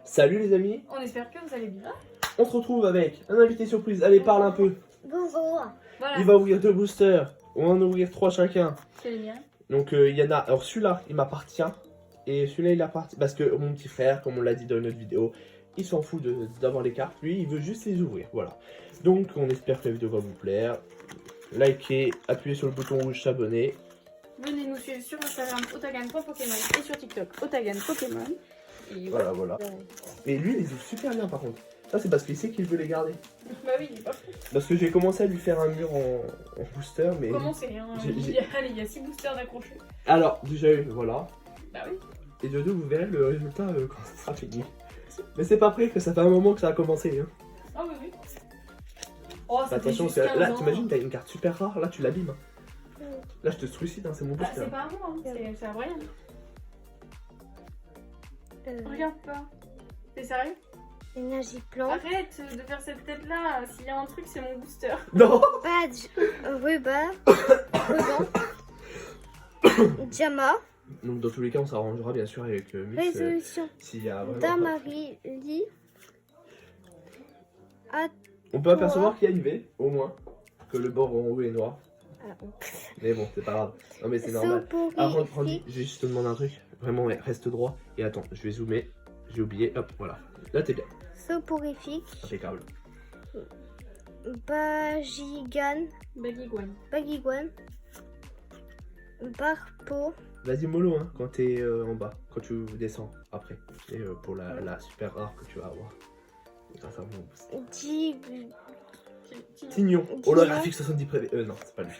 Salut les amis, On espère que vous allez bien. on se retrouve avec un invité surprise. Allez, parle un peu. Bonjour. Voilà. Il va ouvrir 2 boosters, on va en ouvrir 3 chacun. C'est les miens. Donc il y en a, alors celui-là il m'appartient et celui-là il appartient parce que mon petit frère, comme on l'a dit dans une autre vidéo, il s'en fout d'avoir les cartes, lui il veut juste les ouvrir, voilà. Donc on espère que la vidéo va vous plaire. Likez, appuyez sur le bouton rouge s'abonner. Venez nous suivre sur Instagram otagan.pokémon et sur TikTok otagan.pokémon. Et Voilà. Et lui il les ouvre super bien par contre. Ça c'est parce qu'il sait qu'il veut les garder. Bah oui, il est pas fou. Parce que j'ai commencé à lui faire un mur en booster, mais... Comment c'est hein il y a 6 boosters d'accrochés. Alors déjà voilà. Bah oui. Et de deux, vous verrez le résultat quand ça sera fini. Mais c'est pas prêt que ça fait un moment que ça a commencé. Hein. Ah oui, oui. Oh, ça Attention, fait juste 15 là, ans. t'imagines, t'as une carte super rare, là tu l'abîmes. Là, je te suicide, hein, c'est mon Bah, booster. c'est pas à moi, hein. C'est à Brian. Regarde pas. T'es sérieux? Énergie plante. Arrête de faire cette tête là. S'il y a un truc, c'est mon booster. Non. Badge. Ruban. Ruban. Diama. Donc dans tous les cas, on s'arrangera bien sûr avec Miss. Résolution. S'il y a vraiment... Damari. Lee. On peut apercevoir qu'il y a une V, au moins. Que le bord en haut est noir. Mais bon, c'est pas grave. Non mais c'est normal. Alors, Randy, je vais juste te demander un truc. Vraiment, ouais, reste droit. Et attends, je vais zoomer. J'ai oublié. Hop, voilà. Là, t'es bien. Soporifique. Impeccable. Bajigan. Bagiguan. Bagiguan. Barpo. Vas-y mollo hein, quand t'es en bas, quand tu descends après. Et pour la super rare que tu vas avoir. Grâce à mon boost. Tignon. Holographique 70 prévé. Non, c'est pas lui.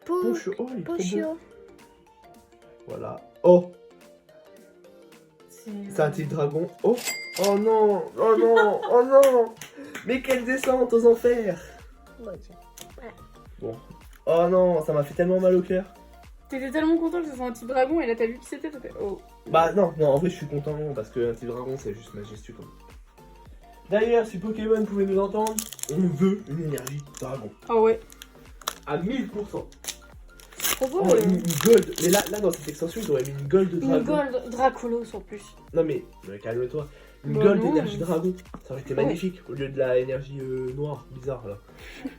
Pochio. Oh, il est trop beau. Pochio. Voilà. Oh, C'est c'est un type dragon. Oh, oh non, oh non, oh non. Mais quelle descente aux enfers. Bon. Oh non, ça m'a fait tellement mal au cœur. T'étais tellement content que ce soit un type dragon et là t'as vu qui c'était, t'as fait oh. Bah non, en vrai je suis content parce que un type dragon c'est juste majestueux comme. D'ailleurs, si Pokémon pouvait nous entendre, on veut une énergie dragon. Ah ouais. À 1000%. Trop beau. Oh, une gold. Mais là dans cette extension, ils auraient mis une gold dragon. Une gold Dracolos en plus. Non mais calme-toi. Une Bah gold non, énergie mais- dragon. Ça aurait été magnifique au lieu de la énergie noire, bizarre là.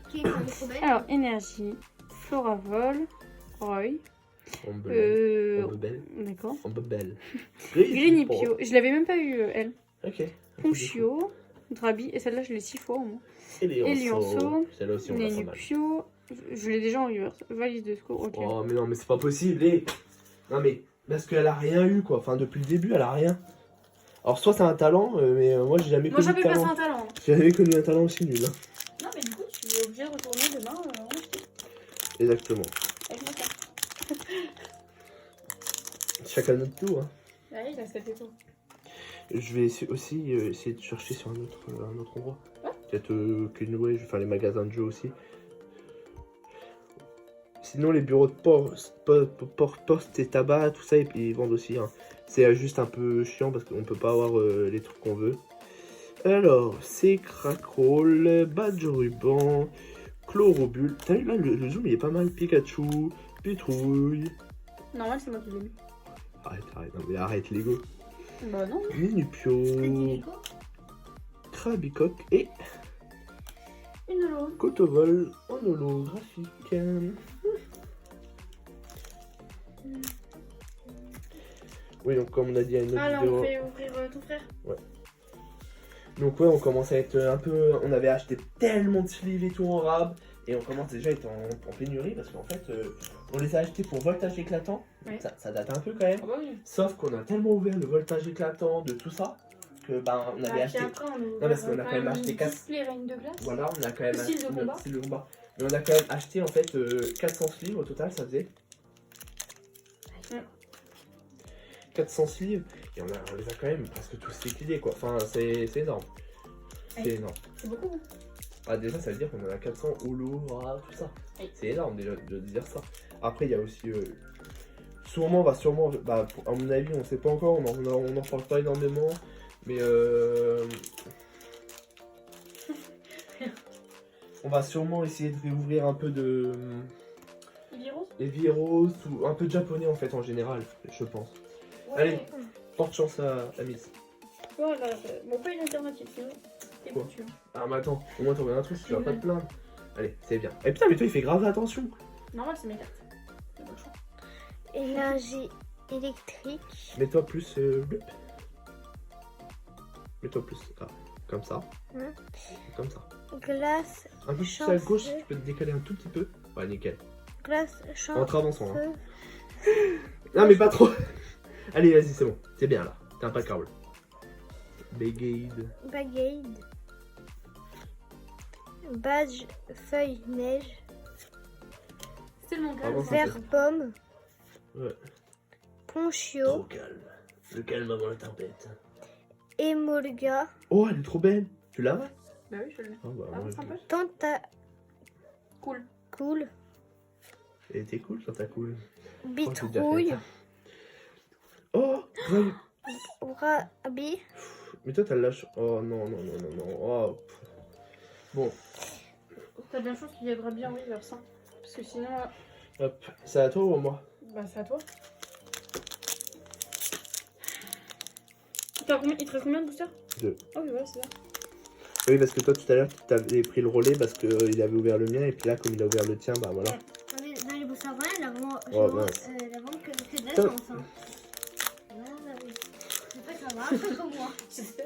Qui est trop belle. Alors, énergie, Floravol, Roy, En bebel. d'accord. En bebel. Grinipio, je l'avais même pas eu elle. Ok. Ponchio, Drabi, et celle-là je l'ai 6 fois au moins. Elionceau. Celle-là aussi on la sent mal. Nenupio, je l'ai déjà en reverse. Valise de secours, ok. Oh mais non mais c'est pas possible. Non mais parce qu'elle a rien eu quoi. Enfin depuis le début elle a rien. Alors soit c'est un talent, mais moi j'ai jamais Moi connu de j'appelle pas ça talent. un talent. J'ai jamais connu un talent aussi nul. Hein. Non mais du coup tu es obligé de retourner demain en ski Exactement. avec ma carte. Chacun notre tour. Hein. Ah oui, il a 7 étoiles. Je vais aussi essayer de chercher sur un autre endroit. Ouais. Peut-être Kenway, je vais faire les magasins de jeux aussi. Sinon les bureaux de poste et tabac, tout ça, ils vendent aussi. Hein. C'est juste un peu chiant parce qu'on peut pas avoir les trucs qu'on veut. Alors, c'est Crackroll, Badge Ruban, Chlorobule. T'as vu là, le zoom il est pas mal. Pikachu, Pétrouille. Normal, c'est moi qui l'ai mis. Arrête, non mais arrête Lego. Bah non. Minupio, Krabicoc et Une holo. Cotovol en holographique. Oui, donc comme on a dit à une autre Alors vidéo. on fait ouvrir ton frère. Donc ouais, on commence à être un peu... On avait acheté tellement de sleeves et tout en rab. Et on commence déjà à être en pénurie parce qu'en fait, on les a achetés pour voltage éclatant. Ouais. Ça date un peu quand même. Ah bah oui. Sauf qu'on a tellement ouvert le voltage éclatant de tout ça que ben on avait acheté... Après, on parce qu'on a quand même acheté 4... les règnes de glace. Voilà, on a quand même Le style de combat. style de combat. Mais on a quand même acheté en fait 400 sleeves au total, ça faisait. Ouais. 400 sleeves et on les a quand même presque tous liquidés quoi. Enfin, c'est énorme. C'est Ouais. énorme. C'est beaucoup. Hein. Ah, déjà, ça veut dire qu'on en a 400 holo, tout ça. Oui. C'est énorme déjà de dire ça. Après, il y a aussi. Sûrement, bah, à mon avis, on sait pas encore, on en parle pas énormément. Mais on va sûrement essayer de réouvrir un peu de. Les virus ou un peu de japonais en fait en général, je pense. Ouais. Allez. Porte chance à Miss. vois, là, bon, pas une alternative, sinon t'es Quoi? foutu. Ah, mais attends, au moins t'en regardes un truc, tu vas pas te plaindre. Allez, c'est bien. Eh putain, mais toi, il fait grave attention. Normal, c'est mes cartes. C'est bon choix. Énergie électrique. Mets-toi plus. Blup. Mets-toi plus. Ah, comme ça. Ouais. Comme ça. Glace. Un peu plus Chance à gauche, feu. tu peux te décaler un tout petit peu. Ouais, nickel. Glace. Champ. En te avançant. Hein. Feu. Non, mais pas trop. Allez, vas-y, c'est bon. C'est bien là. T'es impeccable. Bégade. Bagade. Badge. Feuille. Neige. C'est le manga. Avance un Vert. Pomme. Ouais. Ponchio. calme. Le calme avant la tempête. Emolga. Oh, elle est trop belle. Tu l'as? Bah oui, je l'ai. Oh, bah, moi, Avance un peu. Cool. Cool. Elle était cool, ça t'a cool. Bitrouille. Oh, ouais. Rabi. Mais toi, t'as le lâche. Oh non, non, non, non, non. Oh. Bon, T'as bien chose qu'il aidera bien, oui, vers ça. Parce que sinon, hop. C'est à toi ou à moi? bah c'est à toi. Il te reste combien de boosters? 2. Oh oui, ouais, c'est ça. Oui, parce que toi, tout à l'heure, tu avais pris le relais parce qu'il avait ouvert le mien. Et puis là, comme il a ouvert le tien, bah voilà. Dans les boosters, il a vraiment, Oh, mince. la vente que de la Putain. chance. Hein. J'espère que ça va, comme moi. J'espère.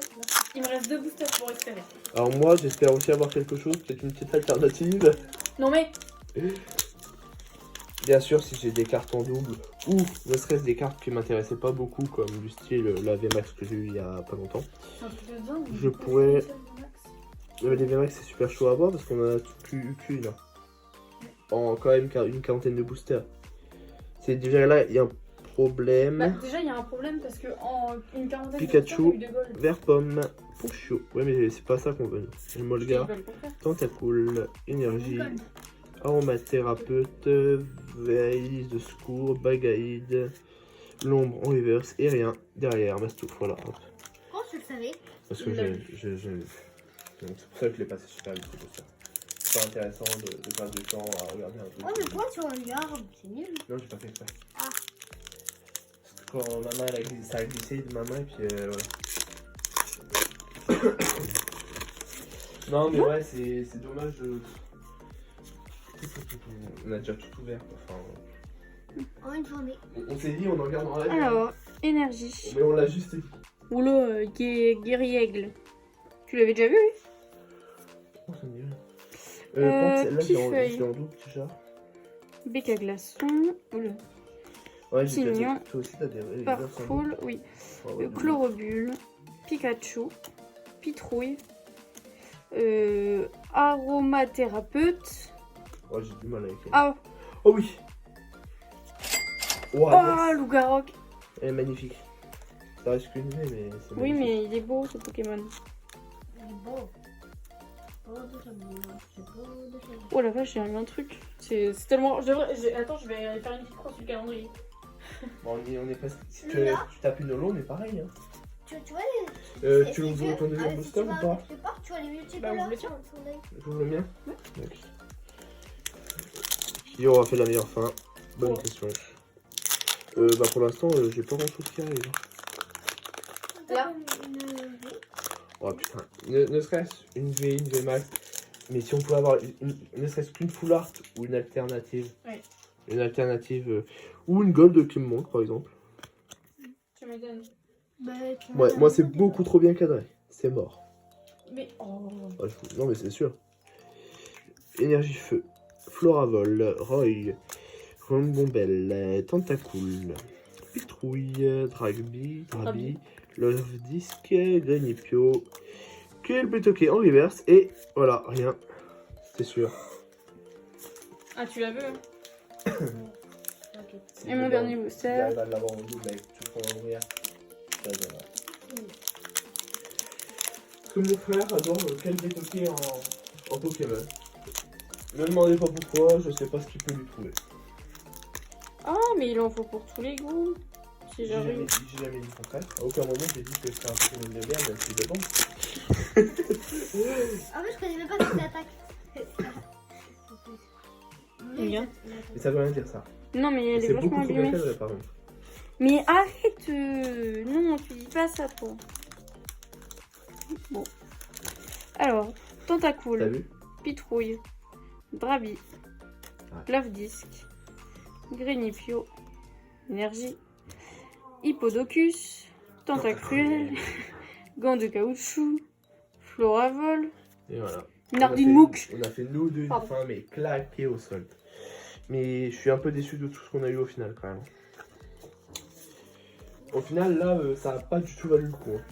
Il me reste 2 boosters pour espérer. Alors moi, j'espère aussi avoir quelque chose, peut-être une petite alternative. Non mais, Bien sûr, si j'ai des cartes en double, ou ne serait-ce des cartes qui m'intéressaient pas beaucoup, comme du style la VMAX que j'ai eu il y a pas longtemps. c'est un truc de dingue. Je pourrais- Les VMAX, c'est super chaud à voir parce qu'on a qu'une. En quand même une quarantaine de boosters. C'est déjà là, il y a un problème. Bah, déjà, il y a un problème parce que en une quarantaine Pikachu. de boosters, t'as eu 2 gold. Vert pomme, Ponchio. Ouais, mais c'est pas ça qu'on veut. nous. Molga, Ils veulent pas faire. Tentacool, Énergie, Aromathérapeute, Veille de secours, Bagaïde, L'ombre en reverse et rien derrière. Mastouf, voilà. Hop. Comment tu le savais? Parce que donc c'est pour ça que je l'ai passé super vite. C'est pas intéressant de perdre du temps à regarder un truc. Ouais, mais toi, tu regardes, c'est nul. Non, j'ai pas fait exprès. Ah. Parce que quand ma main, ça a glissé de ma main, et puis ouais. Non, mais ouais, c'est dommage de. On a déjà tout ouvert, quoi. Enfin, En une journée. on s'est dit, on en regarde en live. Alors, énergie. Mais on l'a juste dit. Oula, guerriègle. Tu l'avais déjà vu, oui? Oh, ça me dit rien. Par contre, celle-là, je Pifeuille. l'ai en double déjà. Bec à glaçon. Oula. Ouais, j'ai déjà Pignon. dit. Toi aussi, t'as des rêves. Farfoul, oui. Chlorobule. Pikachu. Pitrouille. Aromathérapeute. Oh, j'ai du mal avec elle. Ah, Oh oui. Wow, oh, yes. Loup-Garou. Elle est magnifique. Ça reste qu'une V, mais c'est Oui, magnifique. mais il est beau ce Pokémon. Il est beau. Beau de chameau. C'est beau de chameau. Oh la vache, j'ai eu un truc. C'est tellement. Attends, je vais faire une petite croix sur le calendrier. Bon, on est presque. Si Là. tu tapes une holo, on est pareil. Hein. Tu vois les. Tu ouvres ton deuxième booster ou pas? Tu pars, tu vois les Bah, multicolores ouvre le sur tien. son œil. J'ouvre le mien? Ouais. Ok. Qui aura fait la meilleure fin? Bonne Ouais. question. Bah pour l'instant, j'ai pas grand chose qui arrive. Là. Oh putain, ne serait-ce une V, une V max. Mais si on pouvait avoir ne serait-ce qu'une full art ou une alternative. Ouais. Une alternative. Ou une gold qui me manque par exemple. Tu m'étonnes. Ouais, moi c'est beaucoup trop bien cadré. C'est mort. Mais oh. Ah, non mais c'est sûr. Énergie feu. Floravol. Roy. Ronbombelle. Tentacool. Pitrouille. Drabi. Love Disc. Granipio. Kelbutoke en reverse. Et voilà, rien. C'était sûr. Ah, tu l'as vu, hein? Ok. Et mon dernier booster. J'arrive à l'avoir en double avec tout ce qu'on va ouvrir. Ça, ça va. Parce que mon frère adore Kelbutoke en Pokémon. Ne me demandez pas pourquoi, je sais pas ce qu'il peut lui trouver. Ah, mais il en faut pour tous les goûts. Si J'ai jamais j'arrive. dit le contraire. À aucun moment j'ai dit que c'était un Pokémon de merde, même si dépend. En fait, je connais même pas cette attaque. Bien. Mais ça veut rien dire ça. Non, mais elle est C'est vachement beaucoup trop bien abîmée. cadré par contre. Mais arrête. Non, tu dis pas ça, toi. Bon. Alors, T'as Tentacool, vu? Pitrouille, Drabi, Ouais. Love Disc, Greenifio, Énergie, Hippodocus, Tentacruel, Gants de caoutchouc, Floravol, Et voilà. Nardine Mouk. On a fait nous deux une Pardon. fin, mais claqué au sol. Mais je suis un peu déçu de tout ce qu'on a eu au final quand même. Au final, là, ça n'a pas du tout valu le coup. Hein.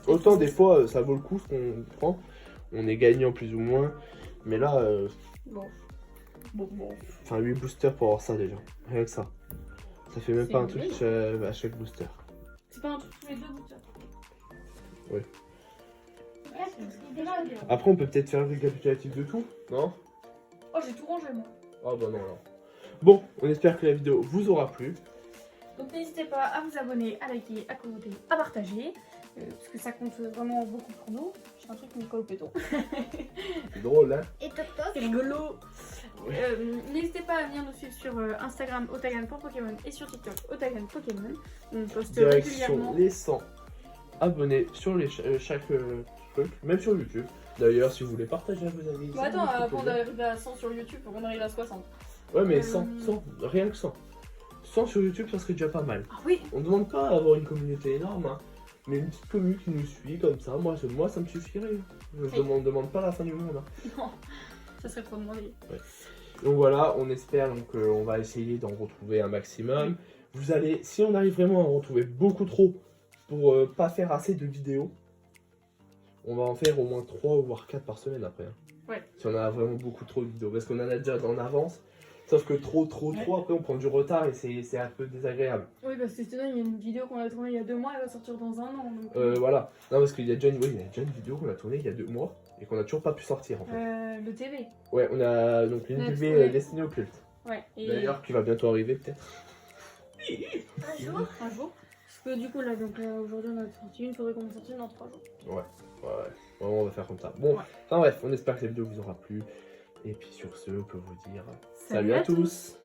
Autant des fois, ça vaut le coup ce qu'on prend. On est gagnant plus ou moins. Mais là, Bon. enfin 8 boosters pour avoir ça déjà. Rien que ça. Ça fait même C'est pas un une truc blague. à chaque booster. C'est pas un truc tous les deux boosters. Ouais, c'est déjà bien. Après, on peut peut-être faire un récapitulatif de tout, non? Oh, j'ai tout rangé moi. Ah bah non, non. Bon, on espère que la vidéo vous aura plu. Donc n'hésitez pas à vous abonner, à liker, à commenter, à partager. Parce que ça compte vraiment beaucoup pour nous. J'ai un truc Nicole Péton. C'est drôle, hein? Et toc toc. C'est rigolo. N'hésitez pas à venir nous suivre sur Instagram otagan.pokémon et sur TikTok otagan Pokémon. On poste Direction régulièrement. les 100 abonnés sur chaque truc, même sur YouTube. D'ailleurs, si vous voulez partager à vos amis. Bon, ça attends, nous fait avant plaisir. d'arriver à 100 sur YouTube, faut qu'on arrive à 60. Ouais, mais 100, rien que 100. 100 sur YouTube, ça serait déjà pas mal. Ah oui. On demande pas à avoir une communauté énorme, hein, mais une petite commune qui nous suit comme ça, moi ça me suffirait. Je demande pas la fin du monde. Hein. Non, ça serait trop demandé. Donc voilà, on espère on va essayer d'en retrouver un maximum. Vous allez, si on arrive vraiment à en retrouver beaucoup trop pour pas faire assez de vidéos, on va en faire au moins 3 ou voire 4 par semaine après. Hein. Ouais. Si on a vraiment beaucoup trop de vidéos, parce qu'on en a déjà en avance. Sauf que trop, après on prend du retard et c'est un peu désagréable. Oui, parce que sinon, il y a une vidéo qu'on a tournée il y a 2 mois, elle va sortir dans un an. Donc... Voilà. Non, parce qu'il y a déjà une vidéo qu'on a tournée il y a 2 mois et qu'on a toujours pas pu sortir en fait. Le TV. Ouais, on a donc une Ouais, TV ouais. destinée au culte. Ouais. Et D'ailleurs, qui va bientôt arriver peut-être. Un jour. un jour. Parce que du coup, là, donc aujourd'hui, on a sorti une, il faudrait qu'on en sorte une dans 3 jours. Ouais, vraiment, on va faire comme ça. Bon, Ouais. enfin bref, on espère que la vidéo vous aura plu. Et puis sur ce, on peut vous dire salut à tous.